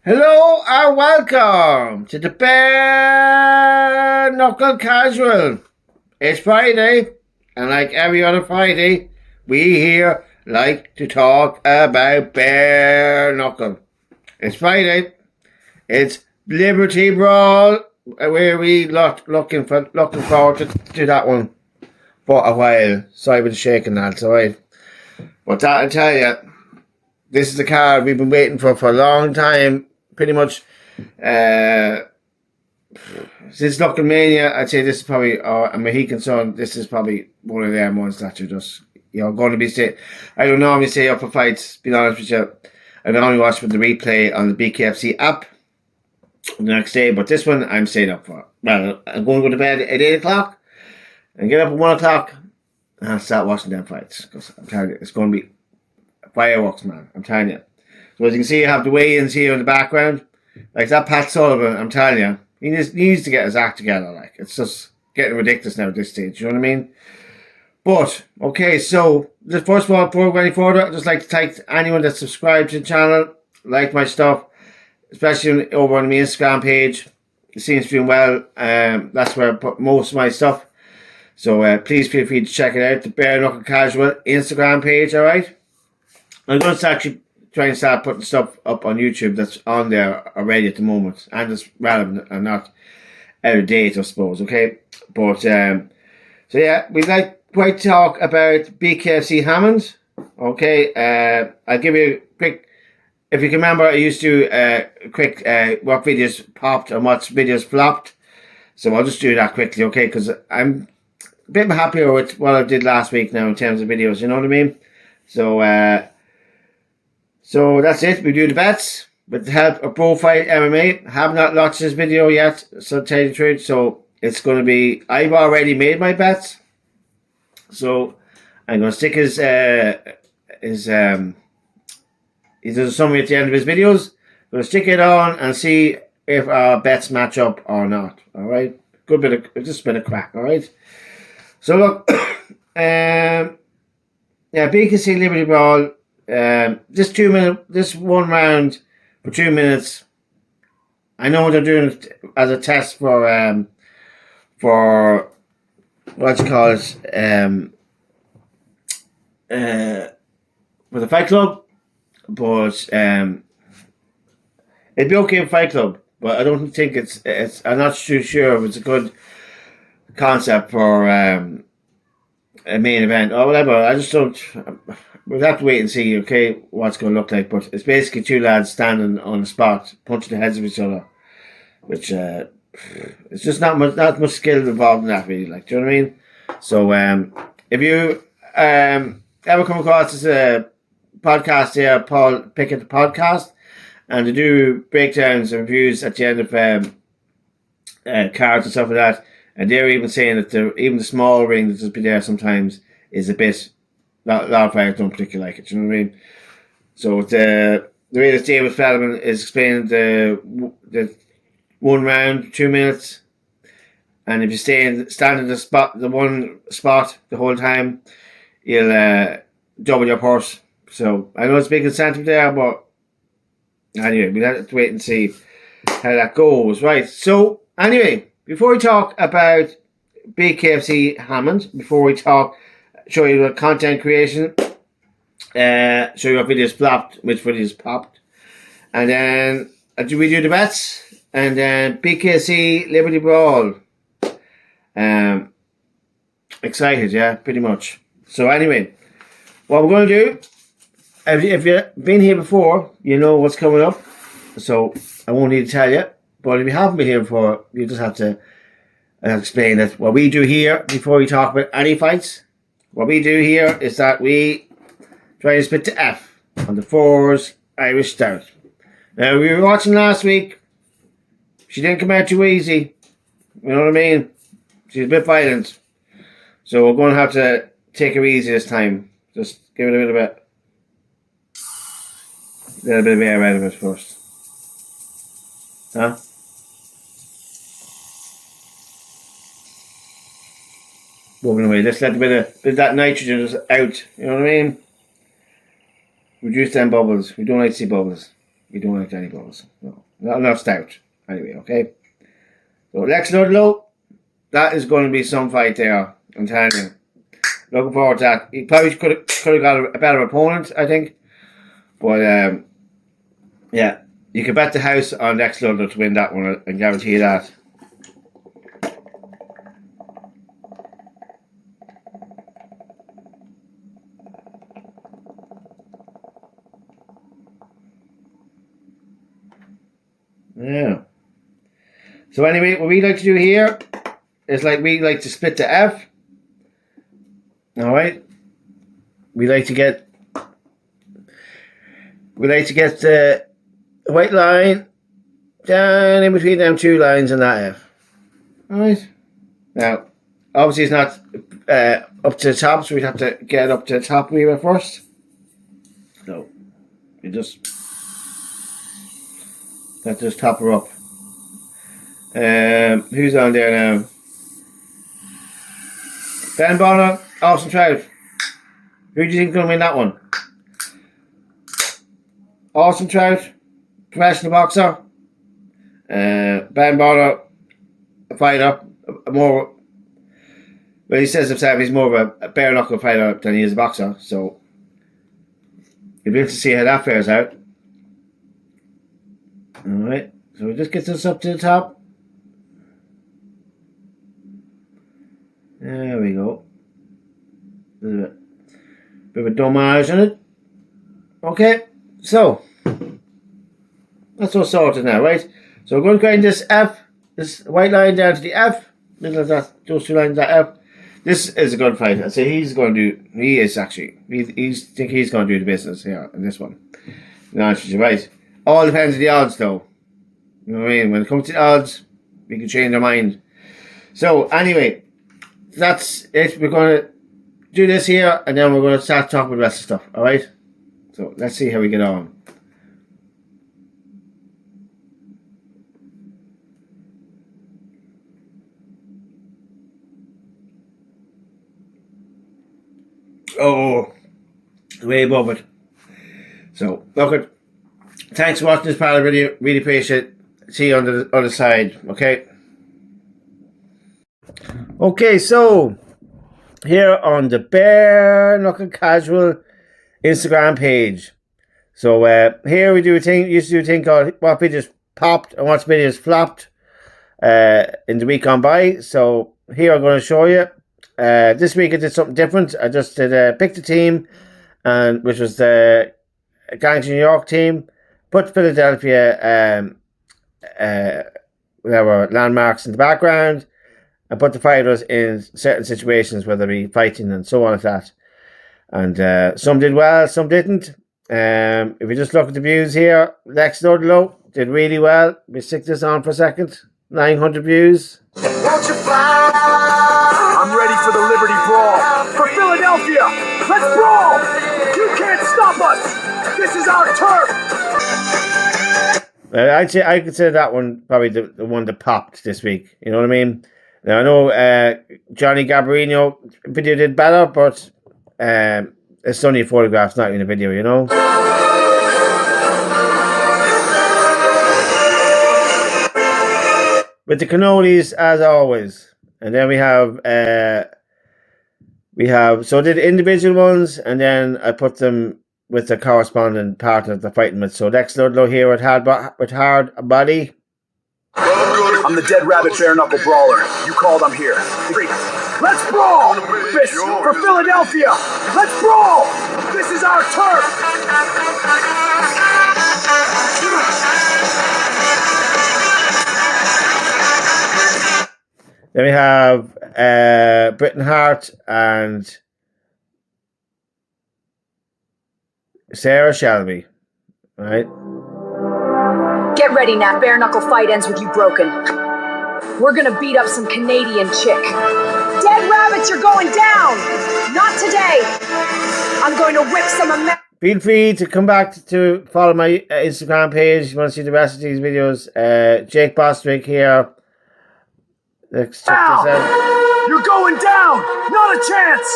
Hello and welcome to the Bare Knuckle Casual. It's Friday, and like every other Friday, we here like to talk about bare knuckle. It's Friday. It's Liberty Brawl, where we looking forward to that one for a while. Sorry for the shaking, lads, alright. But that I tell you, this is the card we've been waiting for a long time. Pretty much since Knuckle Mania, I'd say this is probably a Mohican Sun. This is probably one of them ones that you're just going to be stay. I don't normally stay up for fights. Being honest with you, I normally watch with the replay on the BKFC app the next day. But this one, I'm staying up for. Well, I'm going to go to bed at 8 o'clock and get up at 1 o'clock and start watching them fights. Because I'm telling you, it's going to be fireworks, man. I'm telling you. So as you can see, I have the weigh-ins here in the background. Like that Pat Sullivan, I'm telling you, he needs to get his act together. Like, it's just getting ridiculous now at this stage. You know what I mean? But, okay, so, just first of all, before we go any further, I'd just like to thank anyone that's subscribed to the channel, like my stuff, especially over on my Instagram page. It seems to be doing well. That's where I put most of my stuff. So, please feel free to check it out. The Bare Knuckle Casual Instagram page, alright? I'm going to actually try and start putting stuff up on YouTube that's on there already at the moment, and it's relevant and not out of date, I suppose, okay? But, so yeah, we'd like quite to talk about BKFC Hammond, okay? I'll give you a quick, if you can remember, I used to quick what videos popped and what videos flopped, so I'll just do that quickly, okay? Because I'm a bit happier with what I did last week now in terms of videos, you know what I mean? So that's it. We do the bets with the help of Pro Fight MMA. Have not watched this video yet, so to tell you the truth. So it's going to be, I've already made my bets. So I'm going to stick his he does a summary at the end of his videos. I'm going to stick it on and see if our bets match up or not. Alright? Good bit of, just a bit of crack, alright? So look, yeah, BKFC Liberty Brawl. This one round for 2 minutes. I know they're doing it as a test for what you call it, for the Fight Club, but it'd be okay for Fight Club, but I don't think it's. I'm not too sure if it's a good concept for a main event or whatever. I just don't. We'll have to wait and see, okay, what's going to look like. But it's basically two lads standing on the spot, punching the heads of each other, which it's just not much skill involved in that, really. Like, do you know what I mean? So, if you ever come across this podcast here, Paul Pickett podcast, and they do breakdowns and reviews at the end of cards and stuff like that, and they're even saying that even the small ring that just be there sometimes is a bit. A lot of players don't particularly like it, you know what I mean? So the way that David Feldman is explaining the 1 round, 2 minutes, and if you stand in the one spot the whole time, you'll double your purse. So I know it's a big incentive there, but anyway, we'll have to wait and see how that goes. Right, so anyway, before we talk about BKFC Hammond, show you the content creation, show you what videos flopped, which videos popped, and then we do the bets, and then BKC Liberty Brawl. Excited, yeah, pretty much. So anyway, what we're going to do, if you've been here before, you know what's coming up, so I won't need to tell you, but if you haven't been here before, you just have to explain that what we do here before we talk about any fights. What we do here is that we try to split the F on the Fours Irish Stout. Now, we were watching last week. She didn't come out too easy. You know what I mean? She's a bit violent. So we're going to have to take her easy this time. Just give it a little bit of air out of it first. Huh? Moving away. Let's let a bit of that nitrogen out. You know what I mean? Reduce them bubbles. We don't like to see bubbles. We don't like any balls. No. Not enough stout. Anyway, okay. So Lex Ludlow, that is going to be some fight there. I'm telling you. Looking forward to that. He probably could have got a better opponent, I think. But yeah, you can bet the house on Lex Ludlow to win that one. I guarantee you that. Yeah. So anyway, what we like to do here is we like to split the F. Alright. We like to get the white line down in between them two lines and that F. Alright. Now, obviously it's not up to the top, so we'd have to get up to the top weaver first. So you just top her up. Who's on there now? Ben Bonner, Austin Trout. Who do you think is going to win that one? Austin Trout, professional boxer. Ben Bonner, a fighter. Well, he says himself he's more of a bare knuckle fighter than he is a boxer. So you'll be able to see how that fares out. Alright, so we just get this up to the top. There we go. There's a bit of a domage in it. Okay, so that's all sorted now, right? So we're going to grind this F, this white line down to the F, middle of that, those two lines, that F. This is a good fight. I say he's going to do. He is actually. He's going to do the business here in this one. No, you're right. All depends on the odds, though. You know what I mean? When it comes to the odds, we can change our mind. So anyway, that's it. We're going to do this here, and then we're going to start talking about the rest of the stuff. All right. So let's see how we get on. Oh, way above it. So, look, thanks for watching this part of the video. Really appreciate it. See you on the other side, okay? Okay, so here on the Bare Knuckle Casual Instagram page. So here we do a thing, used to do a thing called what videos popped and what videos flopped in the week gone by. So here I'm going to show you. This week I did something different. I just did pick the team, and which was the Gangs of New York team. Put Philadelphia there were landmarks in the background, and put the fighters in certain situations, whether they be fighting and so on like that. And some did well, some didn't. If we just look at the views here, Lex Ludlow did really well. We stick this on for a second. 900 views. Won't you fly? I'm ready for the Liberty Brawl. For Philadelphia, let's brawl! You can't stop us! This is our turf! I'd say I consider that one probably the one that popped this week. You know what I mean? Now I know Johnny Gabarino video did better, but it's only a photograph, not even a video, you know? With the cannolis, as always. And then we have so I did individual ones, and then I put them with the corresponding partner they're fighting with. So Lex Ludlow here with hard body. I'm the dead rabbit bare knuckle brawler. You called, I'm here. 3. Let's brawl! Fist for Philadelphia! Let's brawl! This is our turf! Then we have Britton Hart and Sarah Shelby. Right? Get ready, Nat. Bare knuckle fight ends with you broken. We're gonna beat up some Canadian chick. Dead rabbits, you're going down! Not today! I'm going to whip some Feel free to come back to follow my Instagram page if you want to see the rest of these videos. Jake Bostwick here. Let's check this out. You're going down! Not a chance!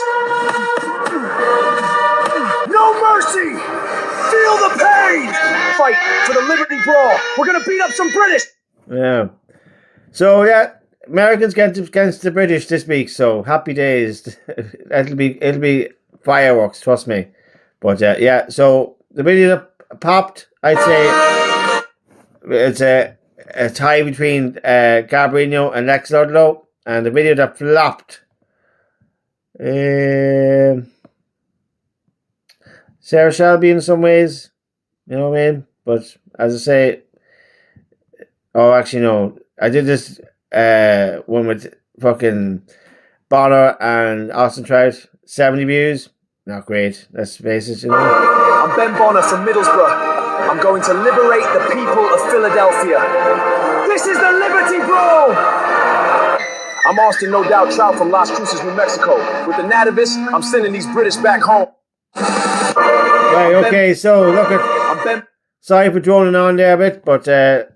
No mercy! Feel the pain! Fight for the Liberty Brawl. We're gonna beat up some British. Yeah. So yeah, Americans against the British this week. So happy days. it'll be fireworks. Trust me. But yeah. So the video that popped, I'd say it's a tie between Gabriel and Lex Ludlow, and the video that flopped. Sarah Shelby in some ways, you know what I mean? But as I say, oh, actually, no. I did this one with fucking Bonner and Austin Trout. 70 views. Not great. Let's face it, you know. I'm Ben Bonner from Middlesbrough. I'm going to liberate the people of Philadelphia. This is the Liberty Brawl! I'm Austin No Doubt Trout from Las Cruces, New Mexico. With the nativists, I'm sending these British back home. Right, okay, so look at... Sorry for droning on there a bit, but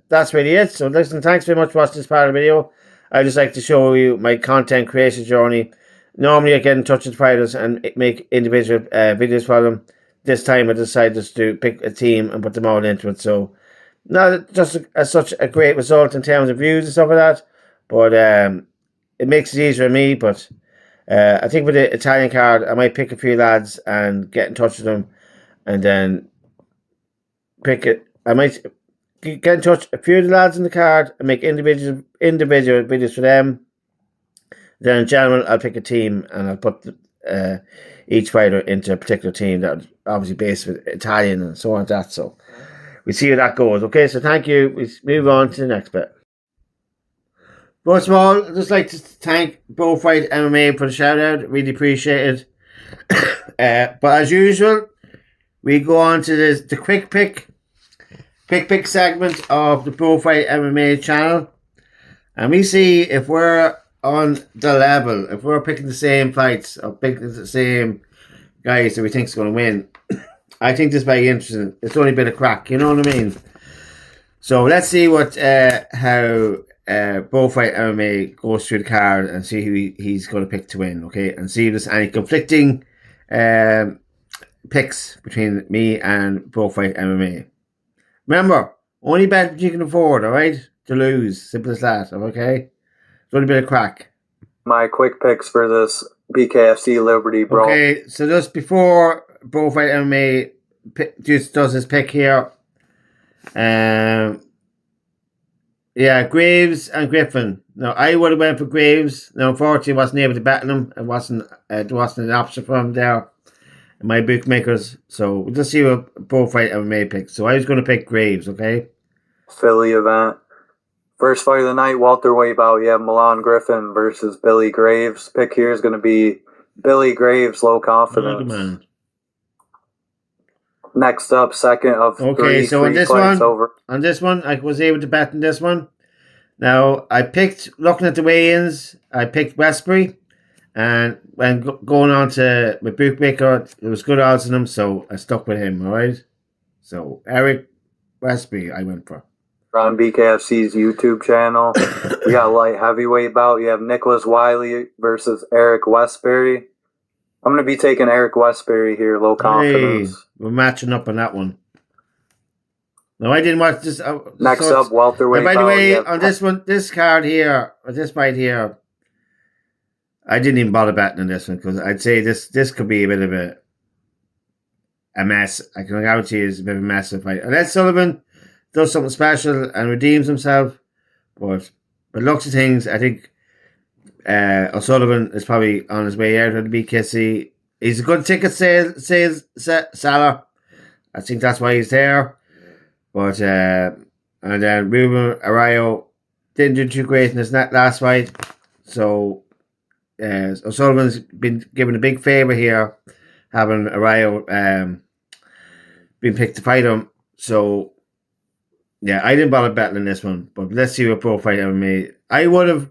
that's really it. So listen, thanks very much for watching this part of the video. I just like to show you my content creation journey. Normally I get in touch with fighters and make individual videos for them. This time I decided just to pick a team and put them all into it. So not just such a great result in terms of views and stuff like that, but it makes it easier for me. But I think with the Italian card, I might pick a few lads and get in touch with them, and then pick it. I might get in touch with a few of the lads in the card and make individual videos for them. Then in general, I'll pick a team and I'll put each fighter into a particular team that obviously based with Italian and so on that. So we see how that goes. Okay, so thank you. We move on to the next bit. First of all, I'd just like to thank Bullfight MMA for the shout out. Really appreciate it. But as usual, we go on to the quick pick segment of the Bullfight MMA channel, and we see if we're on the level, if we're picking the same fights or picking the same guys that we think is going to win. I think this is very interesting. It's only a bit of crack, you know what I mean? So let's see what how Bullfight MMA goes through the card and see who he's going to pick to win, okay? And see if there's any conflicting picks between me and Bullfight MMA. Remember, only bet you can afford, alright? To lose. Simple as that, okay? It's only a bit of crack. My quick picks for this BKFC Liberty Brawl. Okay, so just before Bullfight MMA just does his pick here, yeah, Graves and Griffin. Now, I would have went for Graves. Now, unfortunately, I wasn't able to bet him. It wasn't an option for him there. My bookmakers. So we'll just see what Bullfight MMA picks. So I was going to pick Graves, okay? Philly event. First fight of the night, welterweight bout. You have Milan Griffin versus Billy Graves. Pick here is going to be Billy Graves, low confidence. Good man. Next up, second of okay, so on this one, I was able to bet on this one. Now, I picked, looking at the weigh-ins, I picked Westbury. And when going on to my bookmaker, there was good odds on him, so I stuck with him, alright? So, Eric Westbury, I went for. On BKFC's YouTube channel, we got light heavyweight bout. You have Nicholas Wiley versus Eric Westbury. I'm going to be taking Eric Westbury here, low confidence. Hey, we're matching up on that one. No, I didn't watch this. Next up, welterweight bout. By the way, on this one, this card here, or this fight here, I didn't even bother betting on this one because I'd say this could be a bit of a mess. I can guarantee you it's a bit of a mess of fight. Unless Sullivan does something special and redeems himself, but looks at things, I think O'Sullivan is probably on his way out of the BKC. He's a good ticket seller. I think that's why he's there. But and then Ruben Arroyo didn't do too great in his last fight, so O'Sullivan's been given a big favour here, having Arroyo been picked to fight him. So yeah, I didn't bother betting on this one, but let's see what Bullfight MMA. I would have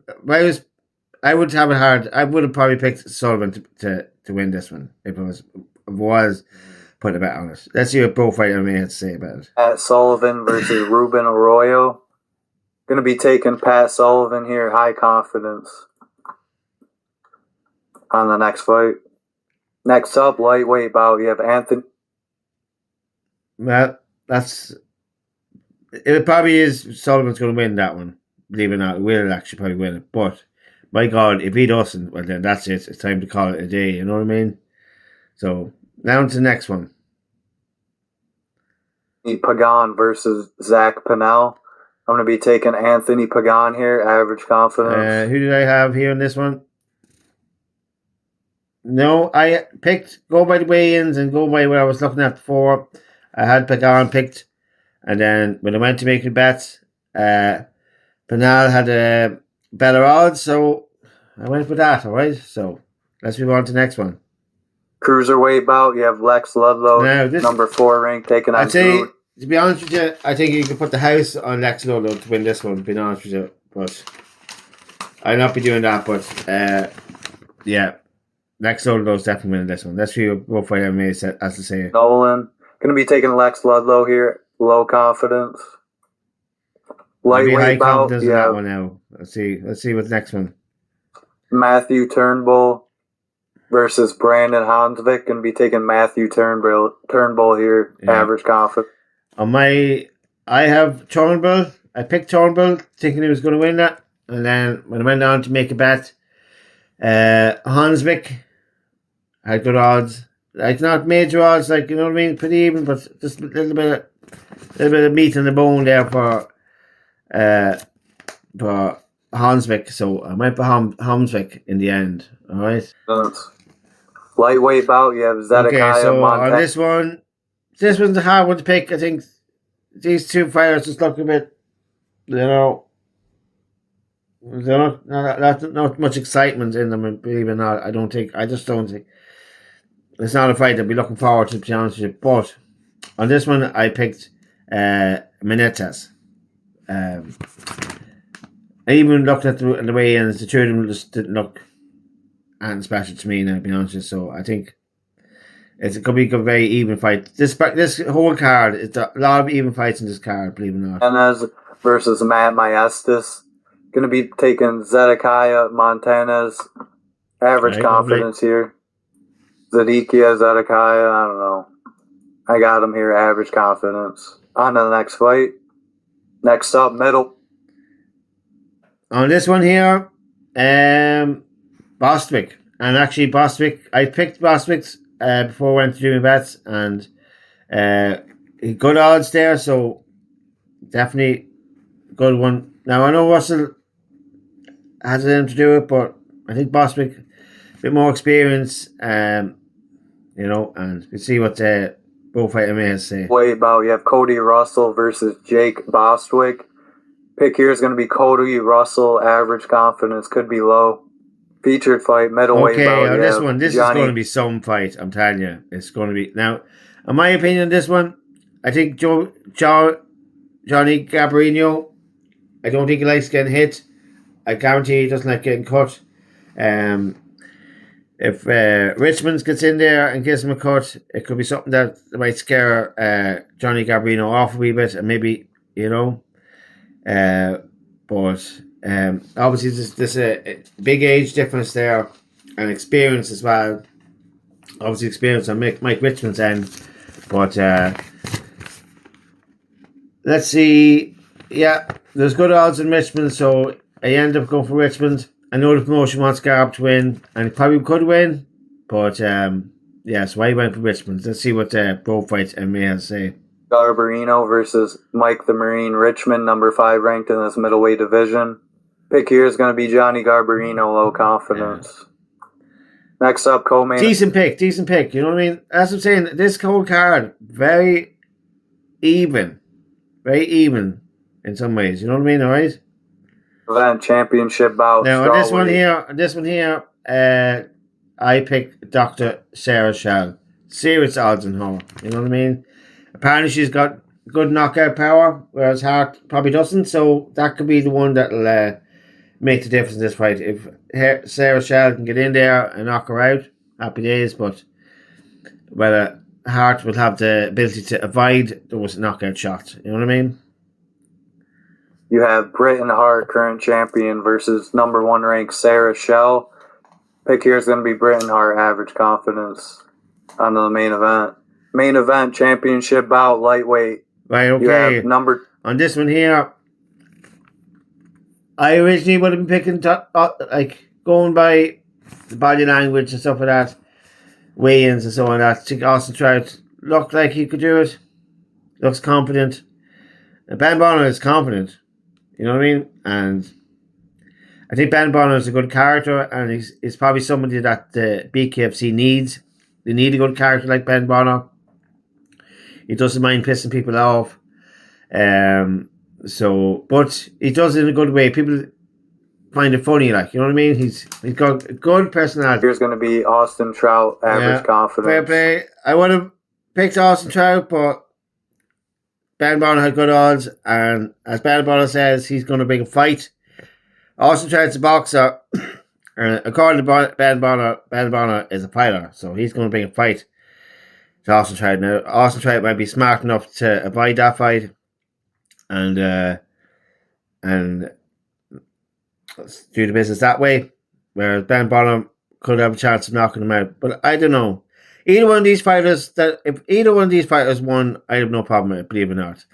probably picked Sullivan to win this one if I was putting a bet on it. Let's see what Bullfight MMA had to say about it. Pat Sullivan versus Ruben Arroyo. Gonna be taking Pat Sullivan here, high confidence. On the next fight. Next up, lightweight bout. You have Anthony. Well, it probably is Sullivan's going to win that one. Believe it or not, he will actually probably win it. But, my God, if he doesn't, well then that's it. It's time to call it a day, you know what I mean? So, now to the next one. Pagan versus Zach Pinnell. I'm going to be taking Anthony Pagan here, average confidence. Who did I have here in this one? No, I picked, go by the weigh-ins and go by what I was looking at before. I had Pagan picked. And then when I went to make the bets, Penal had a better odds, so I went with that, alright? So let's move on to the next one. Cruiserweight bout, you have Lex Ludlow, number 4 ranked, taking on I'd say, to be honest with you, I think you can put the house on Lex Ludlow to win this one, to be honest with you. But I'll not be doing that, but yeah, Lex Ludlow's definitely winning this one. That's for you, both fight MMA, as to say. Nolan, going to be taking Lex Ludlow here. Low confidence. Lightweight high confidence in that one now. Let's see what's the next one. Matthew Turnbull versus Brandon Hansvik. Going to be taking Matthew Turnbull here. Yeah. Average confidence. I have Turnbull. I picked Turnbull thinking he was going to win that. And then when I went on to make a bet, Hansvik had good odds. Like not major odds, like you know what I mean, pretty even, but just a little bit of meat on the bone there for Hansvik. So I went for Hansvik in the end. All right. Lightweight bout, you have Zedekiah. Okay, so on this one's a hard one to pick. I think these two fighters just look a bit, you know, there's not much excitement in them. Believe it or not, I just don't think. It's not a fight I'd be looking forward to be honest with you. But on this one, I picked Menetas. I even looked at the weigh-ins. The two of them just didn't look anything special to me, now, to be honest with you. So I think it could be a very even fight. This whole card, it's a lot of even fights in this card, believe it or not. Montanez versus Matt Maestas. Going to be taking Zedekiah Montanez. Average confidence here. Zedekiah, Zedekiah, I don't know. I got him here, average confidence. On to the next fight. Next up, middle. On this one here, Bostwick. And actually, Bostwick, I picked Bostwick before I went to do my bets. And good odds there, so definitely good one. Now, I know Russell has them to do it, but I think Bostwick, a bit more experience, you know, and we see what both fighter may say. Wait, about you have Cody Russell versus Jake Bostwick. Pick here is going to be Cody Russell. Average confidence could be low. Featured fight, middleweight. Okay, this is going to be some fight. I'm telling you, it's going to be. Now, in my opinion, this one, I think Johnny Garbarino. I don't think he likes getting hit. I guarantee he doesn't like getting cut. If Richmond gets in there and gives him a cut, it could be something that might scare Johnny Garbarino off a wee bit, and maybe, you know. But obviously there's a big age difference there, and experience as well. Obviously experience on Mike Richmond's end. But let's see. Yeah, there's good odds in Richmond, so I end up going for Richmond. I know the promotion wants Garb to win, and he probably could win, but yeah, so I went for Richmond. Let's see what Pro Fights MMA has to say. Garbarino versus Mike the Marine Richmond, number 5 ranked in this middleweight division. Pick here is going to be Johnny Garbarino, low confidence. Yeah. Next up, co-main. Decent pick, you know what I mean? As I'm saying, this whole card, very even in some ways, you know what I mean, alright? Event championship bout. Now on this one here, I picked Dr. Sarah Shell. Serious odds on her. You know what I mean? Apparently she's got good knockout power, whereas Hart probably doesn't. So that could be the one that'll make the difference in this fight. If Sarah Shell can get in there and knock her out, happy days. But whether Hart will have the ability to avoid those knockout shots. You know what I mean? You have Britain Hart, current champion, versus number 1 ranked Sarah Shell. Pick here is going to be Britain Hart, average confidence. On to the main event. main event championship bout, lightweight. Right, You okay. have number. On this one here, I originally would have been picking, going by the body language and stuff like that, weigh-ins and so on. That I think Austin Trout looked like he could do it. Looks confident. And Ben Bonner is confident. You know what I mean? And I think Ben Bonner is a good character, and he's probably somebody that the BKFC needs. They need a good character like Ben Bonner. He doesn't mind pissing people off. But he does it in a good way. People find it funny, like, you know what I mean? He's got a good personality. Here's going to be Austin Trout, average confidence. Fair play. I would have picked Austin Trout, but Ben Bonner had good odds, and as Ben Bonner says, he's going to bring a fight. Austin Trout's a boxer, and according to Ben Bonner is a fighter, so he's going to bring a fight to Austin Trout. Now, Austin Trout might be smart enough to avoid that fight, and do the business that way, whereas Ben Bonner could have a chance of knocking him out. But I don't know. If either one of these fighters won, I have no problem with it, believe it or not.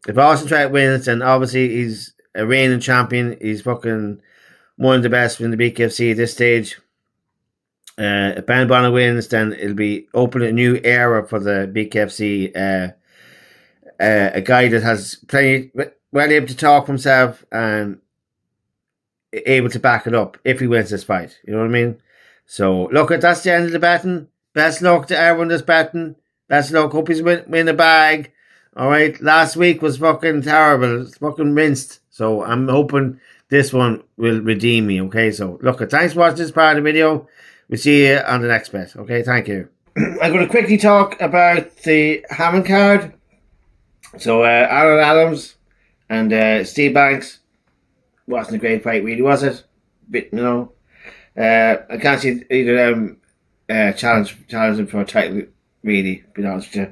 If Austin Trout wins, then obviously he's a reigning champion. He's fucking one of the best in the BKFC at this stage. If Ben Bonner wins, then it'll be opening a new era for the BKFC. A guy that has plenty, well able to talk for himself and able to back it up if he wins this fight. You know what I mean? So, look, that's the end of the betting. Best luck to everyone that's betting. Best luck. Hope he's win the bag. Alright, last week was fucking terrible. It's fucking rinsed. So, I'm hoping this one will redeem me. Okay, so, look, thanks for watching this part of the video. We'll see you on the next bet. Okay, thank you. I'm going to quickly talk about the Hammond card. So, Aaron Adams and Steve Banks. Wasn't a great fight, really, was it? Bit, you know. I can't see either of them challenging for a title, really, to be honest with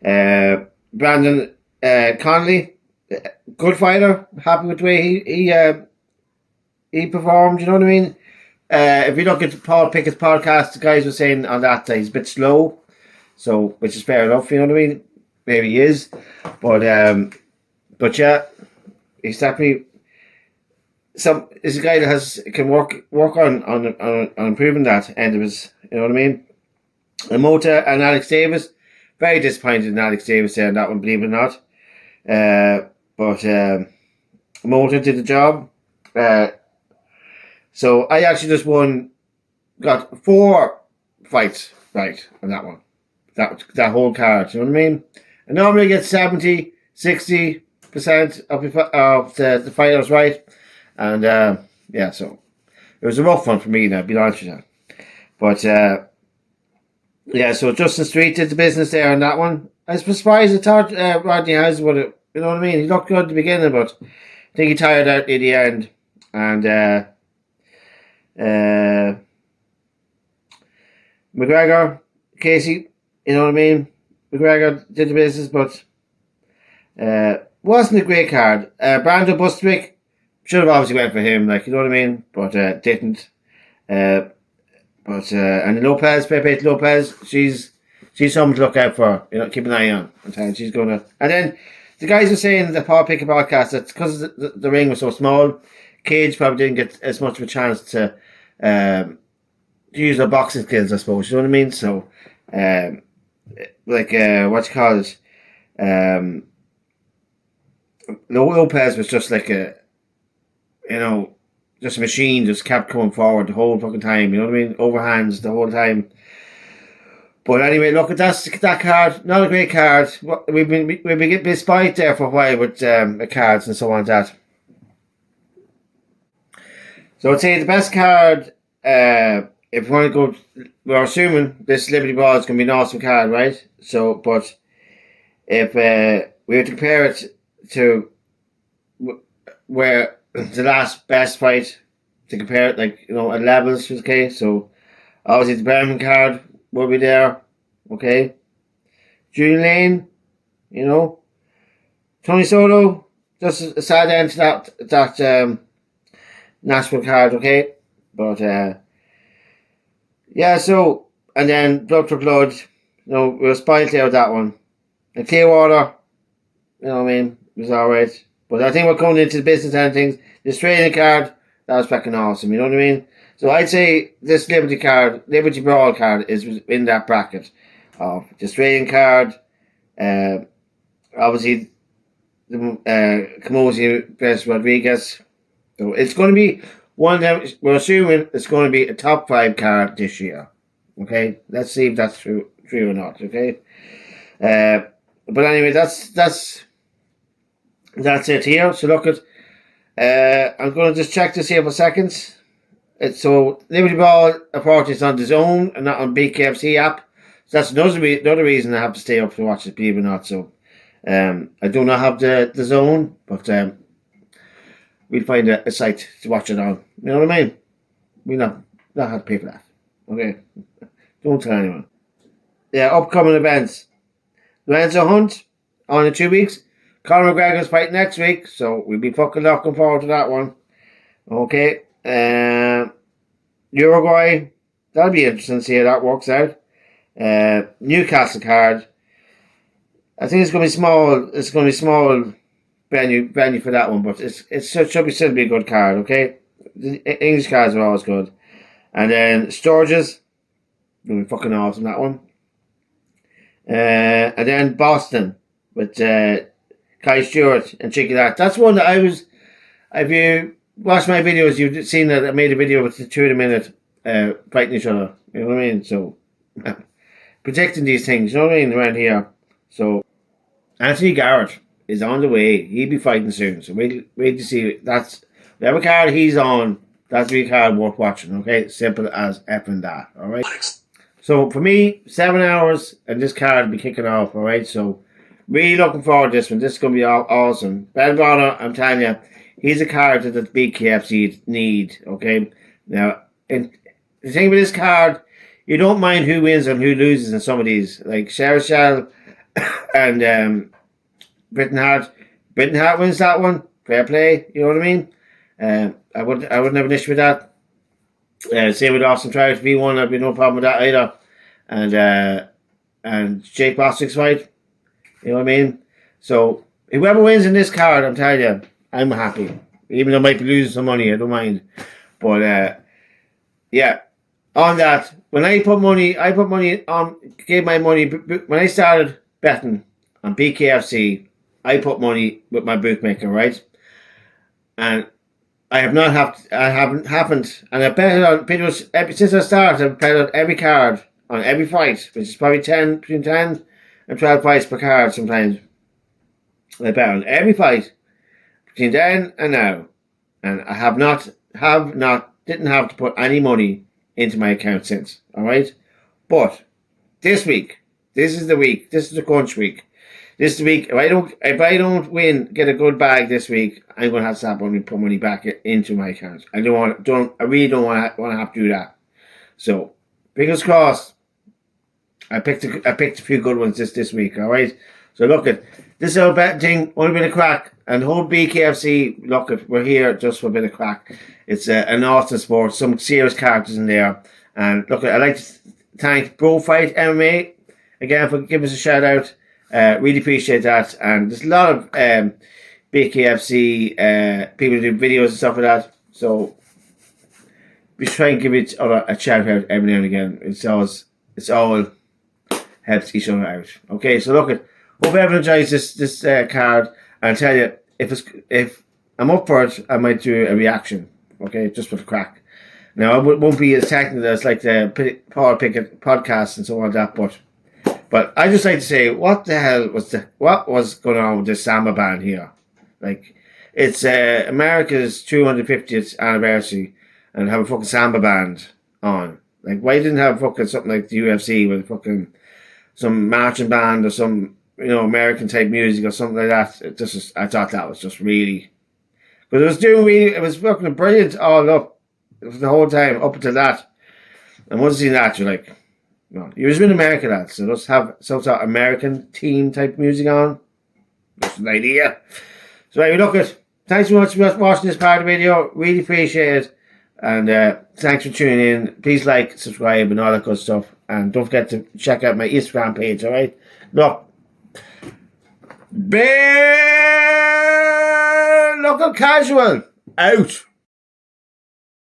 you. Brandon Connolly, good fighter. Happy with the way he performed, you know what I mean? If you look at Paul Pickett's podcast, the guys were saying on that he's a bit slow, so which is fair enough, you know what I mean? Maybe he is, but yeah, he's definitely is a guy that can work on improving that end of his, you know what I mean? And Mota and Alex Davis, very disappointed in Alex Davis there on that one, believe it or not. But Mota did the job. So I actually just got 4 fights right on that one. That whole card, you know what I mean? I normally get 70, 60% of the fighters right. And yeah, so it was a rough one for me now, be honest with you. But yeah, so Justin Street did the business there on that one. I was surprised. I thought Rodney House would have, you know what I mean? He looked good at the beginning, but I think he tired out near the end. And McGregor, Casey, you know what I mean? McGregor did the business, but wasn't a great card. Brando Bustwick should have obviously went for him, like, you know what I mean? But didn't. And Lopez, Pepe Lopez, she's someone to look out for. You know, keep an eye on. She's gonna. And then the guys were saying in the Paul Pickett podcast that because the ring was so small, Cage probably didn't get as much of a chance to use their boxing skills, I suppose. You know what I mean? So, what you call it? Lopez was just like just a machine, just kept coming forward the whole fucking time, you know what I mean? Overhands the whole time. But anyway, look, that card, not a great card. We've been getting spite there for a while with the cards and so on that. So I'd say the best card, if we want to go, we're assuming this Liberty Brawl is going to be an awesome card, right? So, but if we were to compare it to where the last best fight, to compare it, like, you know, at levels, okay? So, obviously the Berman card will be there, okay? Julian Lane, you know? Tony Soto, just a sad end to that Nashville card, okay? But, yeah, so, and then Blood for Blood, No, we were spoiled out that one. And Clearwater, you know what I mean, was alright. But I think we're coming into the business end of things. The Australian card, that was fucking awesome, you know what I mean? So I'd say this Liberty Brawl card is in that bracket of the Australian card, obviously the Camosi versus Rodriguez. So it's going to be one of them. We're assuming it's going to be a top 5 card this year. Okay, let's see if that's true or not. Okay, but anyway, that's it here. So look at. I'm going to just check this here for seconds. So Liberty Ball, unfortunately, is on the Zone and not on BKFC app. So that's another reason I have to stay up to watch it, believe it or not. So I do not have the Zone, but we'll find a site to watch it on. You know what I mean? We not have to pay for that. Okay, don't tell anyone. Yeah, upcoming events. Lorenzo Hunt on in 2 weeks. Conor McGregor's fight next week, so we'll be fucking looking forward to that one. Okay. Uruguay, that'll be interesting to see how that works out. Newcastle card, I think it's going to be small. It's going to be small venue for that one, but it should still be a good card. Okay, the English cards are always good, and then Sturgis, going to be fucking awesome that one. And then Boston with Kai Stewart and Chicky That. That's one that if you watch my videos, you've seen that I made a video with the 2 in a minute fighting each other. You know what I mean? So, protecting these things, you know what I mean, around here. So, Anthony Garrett is on the way. He'll be fighting soon. So, wait to see. Whatever card he's on, that's a card worth watching, okay? Simple as effing that, alright? So, for me, 7 hours and this card will be kicking off, alright? So, really looking forward to this one. This is going to be awesome. Ben Bonner, I'm telling you, he's a character that the BKFC need, okay? Now, and the thing with this card, you don't mind who wins and who loses in some of these. Like Shell and Britain Hart. Britain Hart wins that one. Fair play, you know what I mean? I wouldn't have an issue with that. Same with Austin Trout V1, there'd be no problem with that either. And Jake Bostic's fight, you know what I mean? So, whoever wins in this card, I'm telling you, I'm happy. Even though I might be losing some money, I don't mind. But, yeah. On that, when I gave my money, when I started betting on BKFC, I put money with my bookmaker, right? And I haven't happened, and I bet on pretty much, since I started, I've bet on every card, on every fight, which is probably between 10 and 12 fights per card sometimes. I bet on every fight between then and now, and I didn't have to put any money into my account since. All right, but this week, this is the crunch week. This week, if I don't win, get a good bag this week, I'm gonna have to stop put money back into my account. I really don't want to have to do that. So, fingers crossed. I picked a few good ones this week. All right. So look at this whole betting thing, only been a crack, and the whole BKFC. Look at, we're here just for a bit of crack. It's an awesome sport, some serious characters in there, and look at. I'd like to thank Bro Fight MMA again for giving us a shout out. Really appreciate that, and there's a lot of BKFC people who do videos and stuff like that. So we try and give each other a shout out every now and again. It's all helps each other out. Okay, so look at. Hope everyone enjoys this card. And I'll tell you, if I'm up for it, I might do a reaction. Okay, just for the crack. Now, it won't be as technical as like the Paul Pickett podcast and so on like that, but I just like to say, what the hell was going on with this Samba band here? Like, it's America's 250th anniversary, and have a fucking Samba band on. Like, why didn't have fucking something like the UFC with fucking some marching band or some, American type music or something like that? I thought that was just really, because it was fucking brilliant all up. It was the whole time up until that. And once you see that, you're like, no, you're just in America, that. So let's have some sort of American team type music on. That's an idea. So anyway, look at. Thanks so much for watching this part of the video. Really appreciate it. And thanks for tuning in. Please like, subscribe, and all that good stuff. And don't forget to check out my Instagram page, alright? Look. Bare Knuckle Casual out.